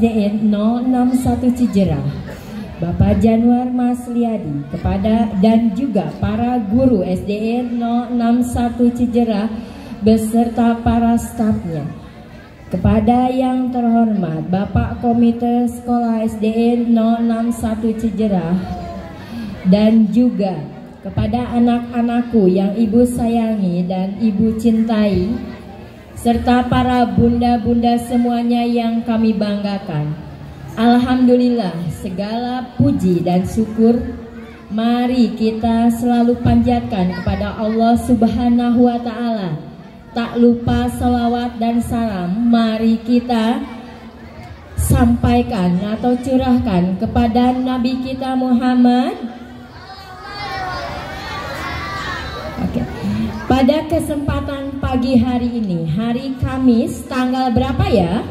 SDN 061 Cijerah, Bapak Januar Masliadi, kepada dan juga para guru SDN 061 Cijerah beserta para stafnya. Kepada yang terhormat Bapak Komite Sekolah SDN 061 Cijerah, dan juga kepada anak-anakku yang Ibu sayangi dan Ibu cintai, serta para bunda-bunda semuanya yang kami banggakan. Alhamdulillah, segala puji dan syukur mari kita selalu panjatkan kepada Allah Subhanahu wa Ta'ala. Tak lupa salawat dan salam mari kita sampaikan atau curahkan kepada Nabi kita Muhammad. Oke. Pada kesempatan pagi hari ini, hari Kamis, tanggal berapa ya?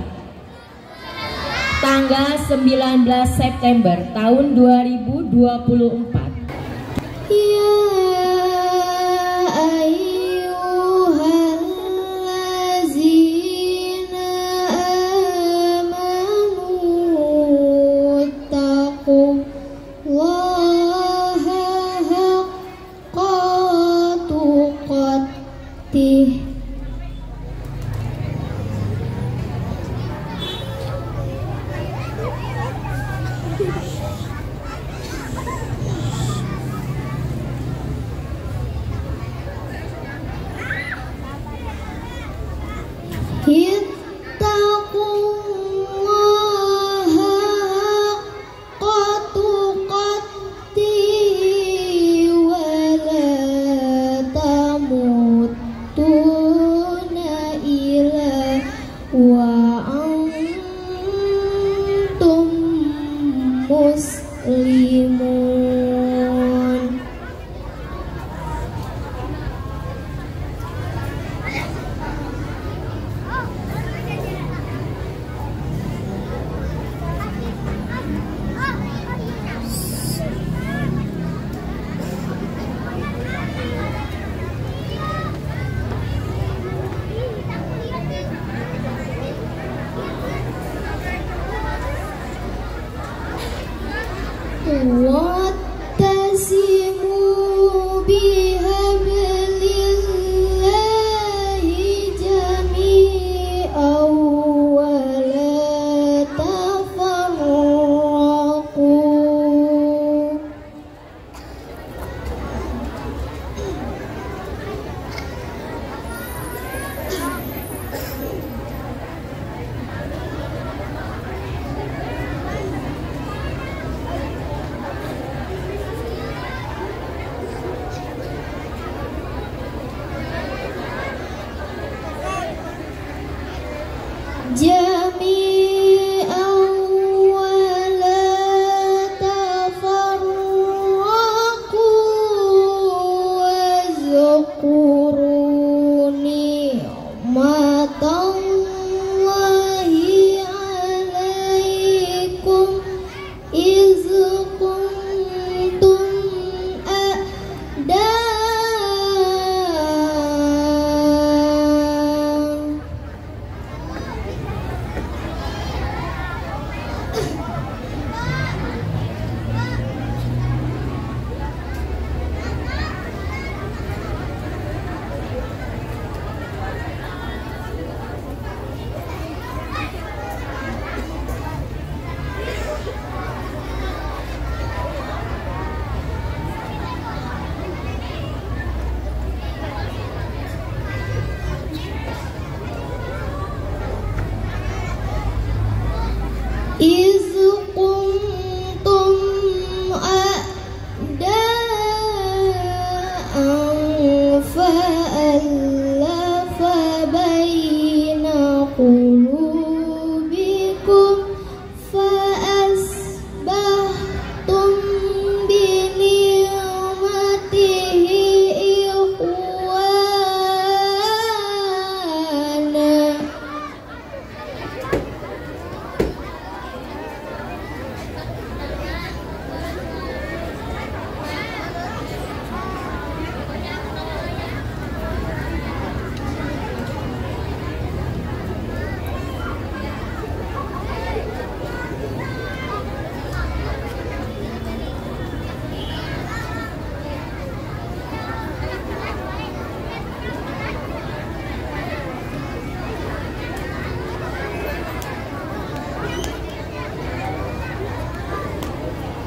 Tanggal 19 September tahun 2024. Ya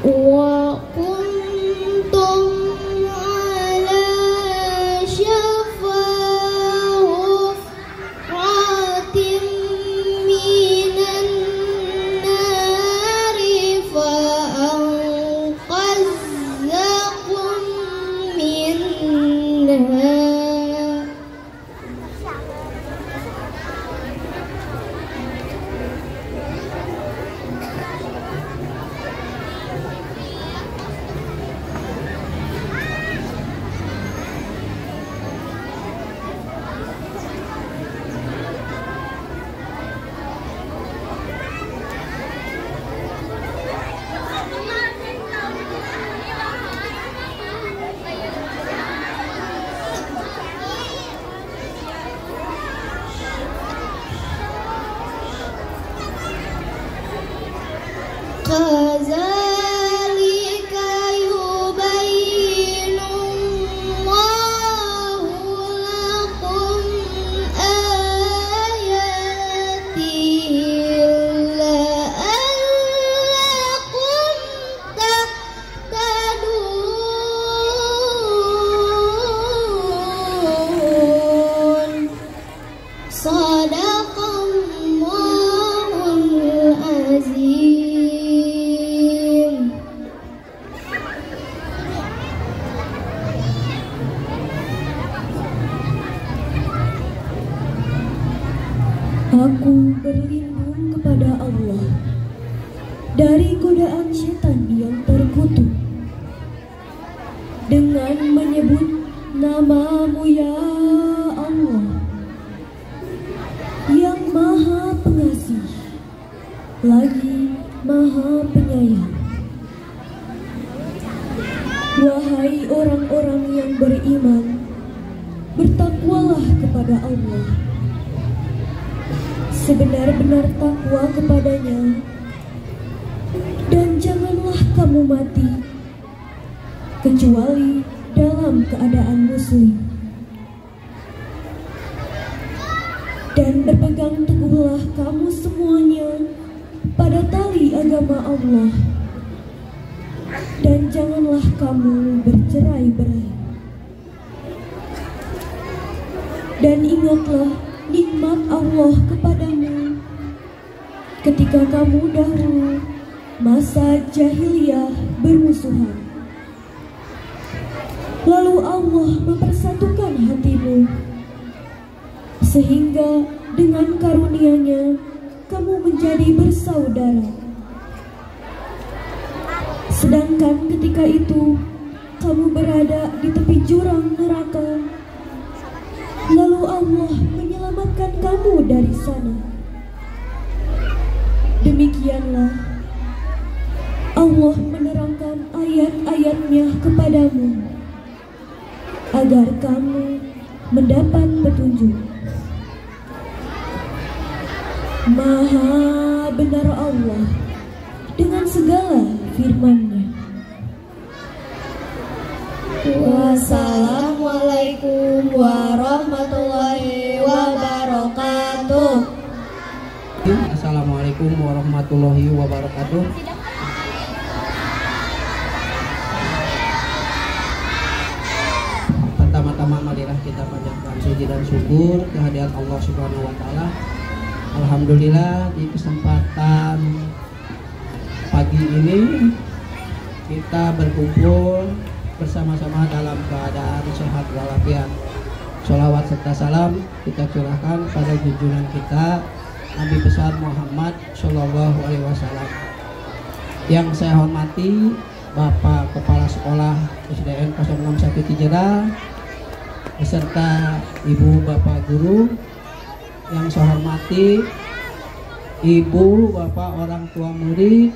وكنتم على شفا حفرة من النار فأنقذكم منها. كذلك يبين الله لكم آياته لعلكم تهتدون. صدق الله العظيم. Aku berlindung kepada Allah dari godaan setan yang terkutuk dengan menyebut nama-Mu ya Allah, yang Maha Pengasih lagi Maha Penyayang. Wahai orang-orang yang beriman, bertakwalah kepada Allah sebenar-benar takwa kepadanya, dan janganlah kamu mati kecuali dalam keadaan muslim. Dan berpegang teguhlah kamu semuanya pada tali agama Allah, dan janganlah kamu bercerai-berai. Dan ingatlah nikmat Allah kepadamu ketika kamu dahulu masa jahiliyah bermusuhan, lalu Allah mempersatukan hatimu sehingga dengan karunia-Nya kamu menjadi bersaudara. Sedangkan ketika itu kamu berada di tepi jurang neraka, lalu Allah menyelamatkan kamu dari sana. Demikianlah Allah menerangkan ayat-ayat-Nya kepadamu agar kamu mendapat petunjuk. Maha benar Allah dengan segala firman-Nya. Wassalamualaikum warahmatullahi wabarakatuh. Assalamualaikum warahmatullahi wabarakatuh. Pertama-tama marilah kita panjatkan puji dan syukur kehadirat Allah Subhanahu wa taala. Alhamdulillah di kesempatan pagi ini kita berkumpul bersama-sama dalam keadaan sehat walafiat. Sholawat serta salam kita curahkan pada junjungan kita Nabi besar Muhammad Shallallahu Alaihi Wasallam. Yang saya hormati Bapak Kepala Sekolah SDN 061 Cijedil beserta Ibu Bapak Guru. Yang saya hormati Ibu Bapak orang tua murid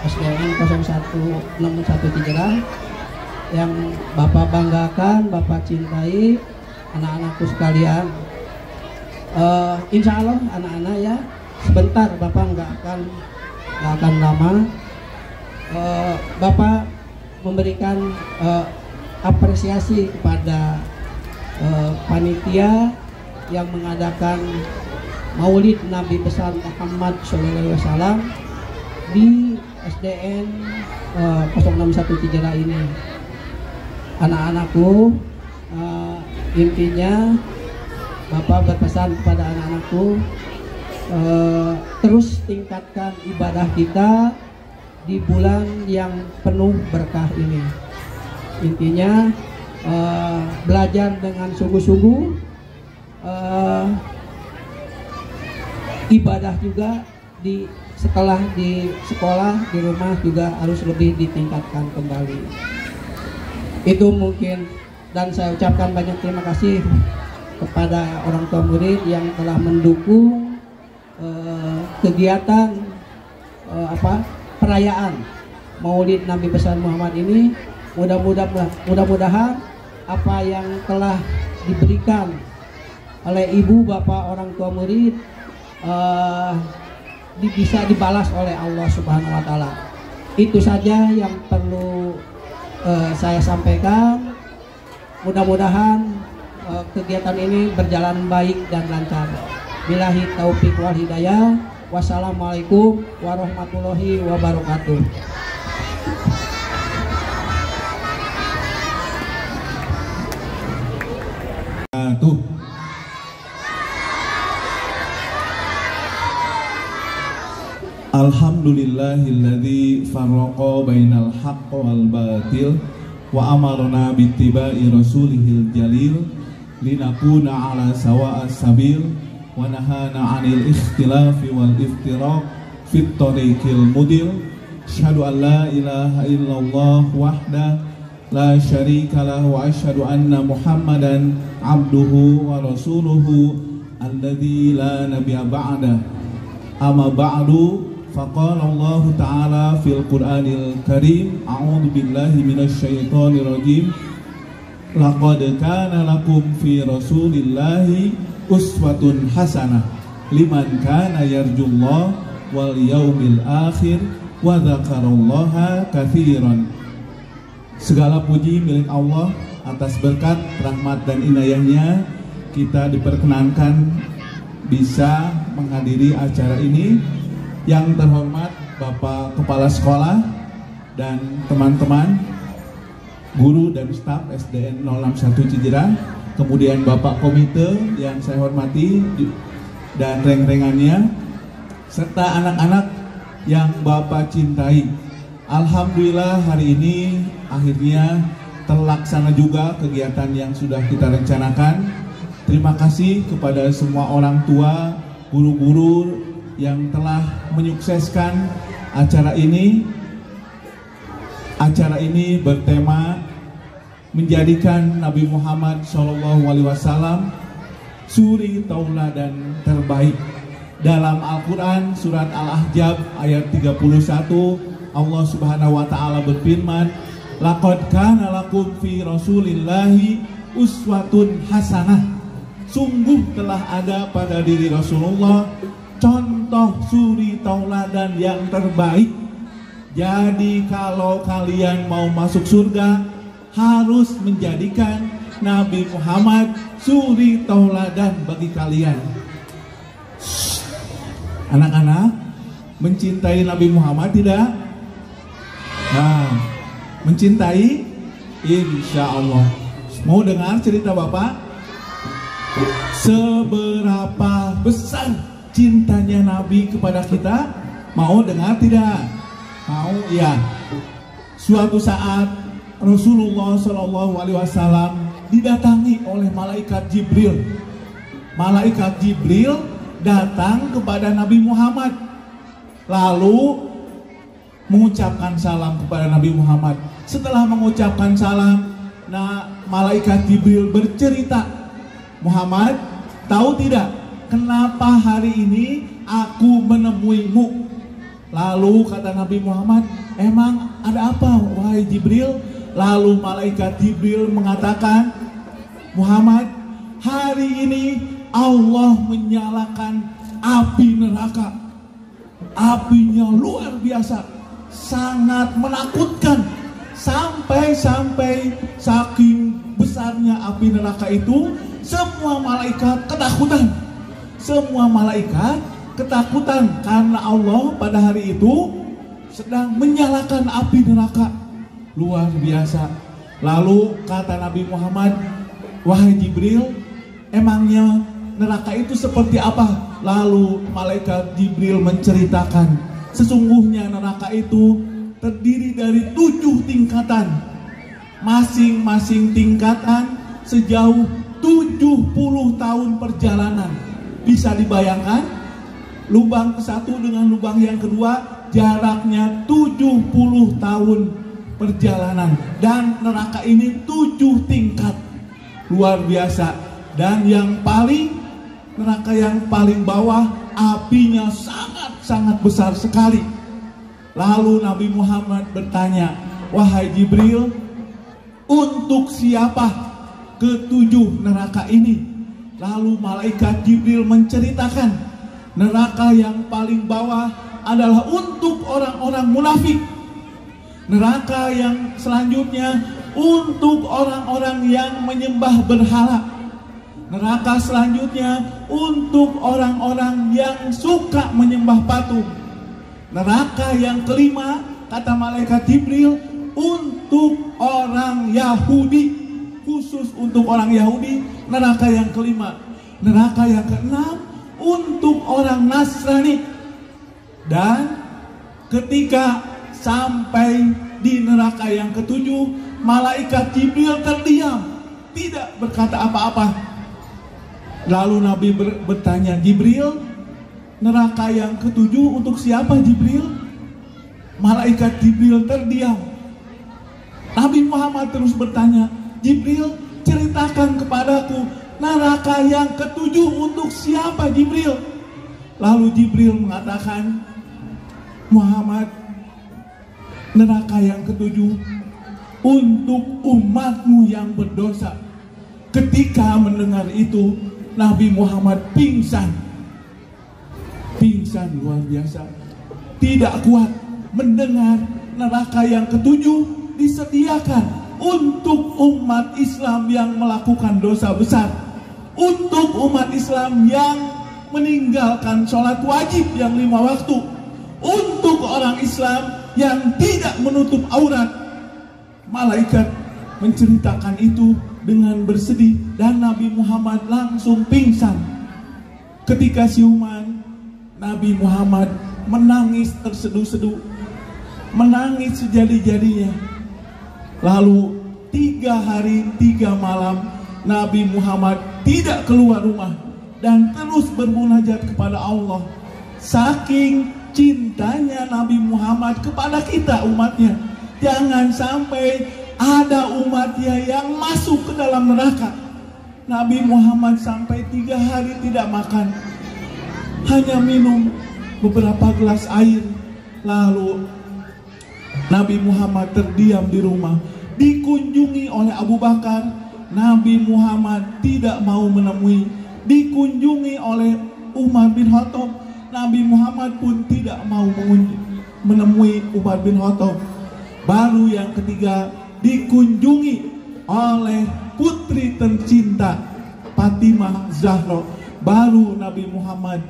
SDN 0161 Cijedil, yang Bapak banggakan, Bapak cintai, anak-anakku sekalian. Insya Allah anak-anak ya, sebentar Bapak nggak akan lama. Bapak memberikan apresiasi kepada panitia yang mengadakan Maulid Nabi besar Muhammad SAW di SDN 061 Cijera ini. Anak-anakku, intinya Bapak berpesan kepada anak-anakku, terus tingkatkan ibadah kita di bulan yang penuh berkah ini. Intinya belajar dengan sungguh-sungguh, ibadah juga setelah di sekolah, di rumah juga harus lebih ditingkatkan kembali. Itu mungkin, dan saya ucapkan banyak terima kasih kepada orang tua murid yang telah mendukung kegiatan perayaan Maulid Nabi besar Muhammad ini. Mudah-mudahan apa yang telah diberikan oleh ibu bapak orang tua murid bisa dibalas oleh Allah Subhanahu wa Ta'ala. Itu saja yang perlu saya sampaikan. Mudah-mudahan kegiatan ini berjalan baik dan lancar. Billahi taufiq wal hidayah. Wassalamualaikum warahmatullahi wabarakatuh. Alhamdulillahilladzi farraqa bainal haqqi wal batil wa amarna bittiba'i rasulihil jalil linakuna ala sawa'as sabil wa nahana 'anil ikhtilafi wal iftiraq fit tariqil mudil. Asyhadu an la ilaha illallah wahda la syarika lahu wa asyhadu anna Muhammadan abduhu wa rasuluhu alladzi la nabiyya ba'da. Amma ba'du. Faqala Allah Ta'ala fil Qur'anil Karim, a'udzu billahi minasy syaithanir rajim. Laqad kana lakum fi Rasulillahi uswatun hasanah liman kana yarjullah wal yaumil akhir wa dzakarallaha katsiran. Segala puji milik Allah atas berkat, rahmat dan inayahnya kita diperkenankan bisa menghadiri acara ini. Yang terhormat Bapak Kepala Sekolah dan teman-teman guru dan staf SDN 061 Cijera, kemudian Bapak Komite yang saya hormati dan reng-rengannya, serta anak-anak yang Bapak cintai. Alhamdulillah hari ini akhirnya terlaksana juga kegiatan yang sudah kita rencanakan. Terima kasih kepada semua orang tua, guru-guru yang telah menyukseskan acara ini. Acara ini bertema menjadikan Nabi Muhammad SAW suri tauladan terbaik. Dalam Al-Quran surat Al-Ahzab ayat 31 Allah Subhanahu wa Ta'ala berfirman, laqad kana lakum fi Rasulillahi uswatun hasanah. Sungguh telah ada pada diri Rasulullah contoh suri tauladan yang terbaik. Jadi kalau kalian mau masuk surga harus menjadikan Nabi Muhammad suri tauladan bagi kalian. Anak-anak mencintai Nabi Muhammad tidak? Nah, mencintai? Insya Allah. Mau dengar cerita Bapak? Seberapa besar cintanya Nabi kepada kita? Mau dengar tidak? Mau? Ya. Suatu saat Rasulullah SAW didatangi oleh malaikat Jibril. Malaikat Jibril datang kepada Nabi Muhammad, lalu mengucapkan salam kepada Nabi Muhammad. Setelah mengucapkan salam, malaikat Jibril bercerita, Muhammad, tahu tidak kenapa hari ini aku menemuimu? Lalu kata Nabi Muhammad, emang ada apa wahai Jibril? Lalu malaikat Jibril mengatakan, Muhammad, hari ini Allah menyalakan api neraka. Apinya luar biasa, sangat menakutkan. Sampai saking besarnya api neraka itu, semua malaikat ketakutan. Semua malaikat ketakutan karena Allah pada hari itu sedang menyalakan api neraka. Luar biasa. Lalu kata Nabi Muhammad, wahai Jibril, emangnya neraka itu seperti apa? Lalu malaikat Jibril menceritakan, sesungguhnya neraka itu terdiri dari 7 tingkatan. Masing-masing tingkatan sejauh 70 tahun perjalanan. Bisa dibayangkan, lubang satu dengan lubang yang kedua jaraknya 70 tahun perjalanan. Dan neraka ini 7 tingkat. Luar biasa. Dan yang paling, neraka yang paling bawah, apinya sangat-sangat besar sekali. Lalu Nabi Muhammad bertanya, wahai Jibril, untuk siapa ke-7 neraka ini? Lalu malaikat Jibril menceritakan, neraka yang paling bawah adalah untuk orang-orang munafik. Neraka yang selanjutnya untuk orang-orang yang menyembah berhala. Neraka selanjutnya untuk orang-orang yang suka menyembah patung. Neraka yang kelima, kata malaikat Jibril, untuk orang Yahudi, khusus untuk orang Yahudi. Neraka yang kelima. Neraka yang keenam untuk orang Nasrani. Dan ketika sampai di neraka yang ke-7, malaikat Jibril terdiam, tidak berkata apa-apa. Lalu Nabi bertanya, Jibril, neraka yang ke-7 untuk siapa Jibril? Malaikat Jibril terdiam. Nabi Muhammad terus bertanya, Jibril, ceritakan kepadaku, neraka yang ke-7 untuk siapa Jibril? Lalu Jibril mengatakan, Muhammad, neraka yang ke-7 untuk umatmu yang berdosa. Ketika mendengar itu, Nabi Muhammad pingsan. Pingsan luar biasa. Tidak kuat mendengar neraka yang ke-7 disediakan untuk umat Islam yang melakukan dosa besar. Untuk umat Islam yang meninggalkan sholat wajib yang 5 waktu. Untuk orang Islam yang tidak menutup aurat. Malaikat menceritakan itu dengan bersedih dan Nabi Muhammad langsung pingsan. Ketika siuman, Nabi Muhammad menangis terseduh-seduh, menangis sejadi-jadinya. Lalu 3 hari 3 malam Nabi Muhammad tidak keluar rumah dan terus bermunajat kepada Allah. Saking cintanya Nabi Muhammad kepada kita umatnya, jangan sampai ada umatnya yang masuk ke dalam neraka. Nabi Muhammad sampai 3 hari tidak makan, hanya minum beberapa gelas air. Lalu Nabi Muhammad terdiam di rumah, dikunjungi oleh Abu Bakar. Nabi Muhammad tidak mau menemui. Dikunjungi oleh Umar bin Khattab. Nabi Muhammad pun tidak mau menemui Umar bin Khattab. Baru yang ketiga, dikunjungi oleh putri tercinta Fatimah Zahra. Baru Nabi Muhammad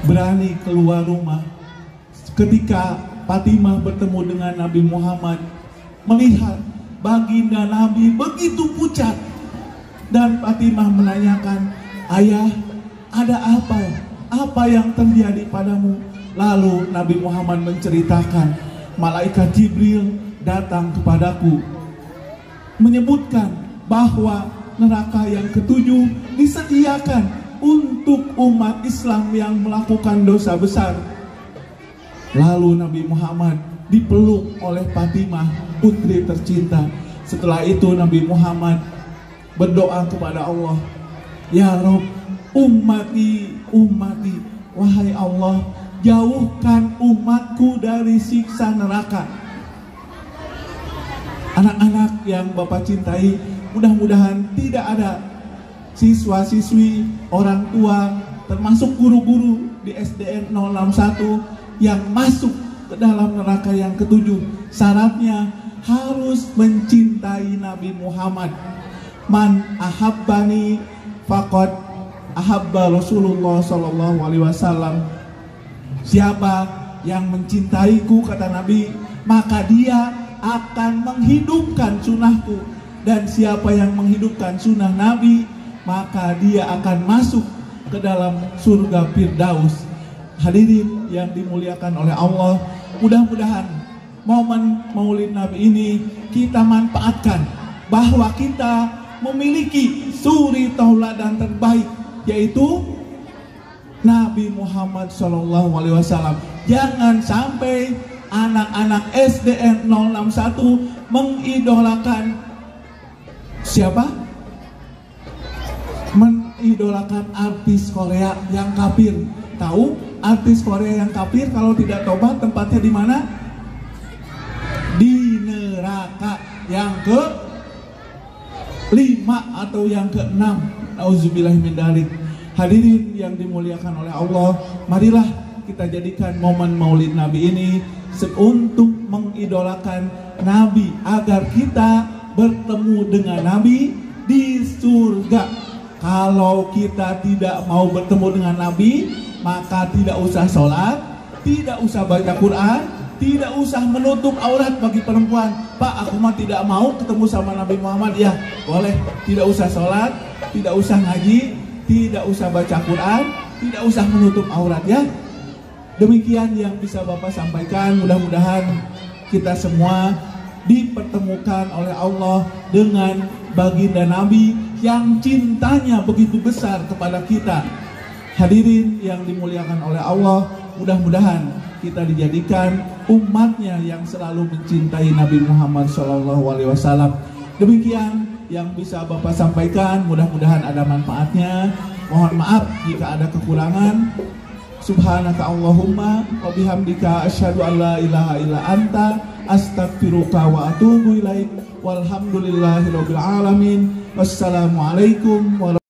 berani keluar rumah. Ketika Fatimah bertemu dengan Nabi Muhammad, melihat baginda Nabi begitu pucat, dan Fatimah menanyakan, ayah, ada apa? Apa yang terjadi padamu? Lalu Nabi Muhammad menceritakan, malaikat Jibril datang kepadaku menyebutkan bahwa neraka yang ke-7 disediakan untuk umat Islam yang melakukan dosa besar. Lalu Nabi Muhammad dipeluk oleh Fatimah, putri tercinta. Setelah itu Nabi Muhammad berdoa kepada Allah, ya Rabb, ummati, wahai Allah, jauhkan umatku dari siksa neraka. Anak-anak yang Bapak cintai, mudah-mudahan tidak ada siswa-siswi, orang tua, termasuk guru-guru di SDN 061 yang masuk ke dalam neraka yang ke-7. Syaratnya harus mencintai Nabi Muhammad. Man ahabbani faqad ahabba Rasulullah sallallahu alaihi wasallam. Siapa yang mencintaiku, kata Nabi, maka dia akan menghidupkan sunnahku. Dan siapa yang menghidupkan sunnah Nabi, maka dia akan masuk ke dalam surga Firdaus. Hadirin yang dimuliakan oleh Allah, mudah-mudahan momen Maulid Nabi ini kita manfaatkan, bahwa kita memiliki suri tauladan terbaik, yaitu Nabi Muhammad SAW. Jangan sampai anak-anak SDN 061 mengidolakan siapa? Mengidolakan artis Korea yang kafir. Tahu artis Korea yang kafir kalau tidak tobat tempatnya di mana? Di neraka yang ke-5 atau yang ke-6. Auzubillahi min dzalik. Hadirin yang dimuliakan oleh Allah, marilah kita jadikan momen Maulid Nabi ini untuk mengidolakan Nabi, agar kita bertemu dengan Nabi di surga. Kalau kita tidak mau bertemu dengan Nabi, maka tidak usah sholat, tidak usah baca Quran, tidak usah menutup aurat bagi perempuan. Pak, aku mah tidak mau ketemu sama Nabi Muhammad. Ya, boleh. Tidak usah sholat, tidak usah ngaji, tidak usah baca Quran, tidak usah menutup aurat, ya. Demikian yang bisa Bapak sampaikan. Mudah-mudahan kita semua dipertemukan oleh Allah dengan baginda Nabi yang cintanya begitu besar kepada kita. Hadirin yang dimuliakan oleh Allah, mudah-mudahan kita dijadikan umatnya yang selalu mencintai Nabi Muhammad SAW. Demikian yang bisa Bapak sampaikan, mudah-mudahan ada manfaatnya. Mohon maaf jika ada kekurangan. Subhanaka Allahumma wa bihamdika asyhadu an la ilaha illa anta astaghfiruka wa atubu ilaik. Walhamdulillahirabbil alamin. Wassalamualaikum warahmatullahi wabarakatuh.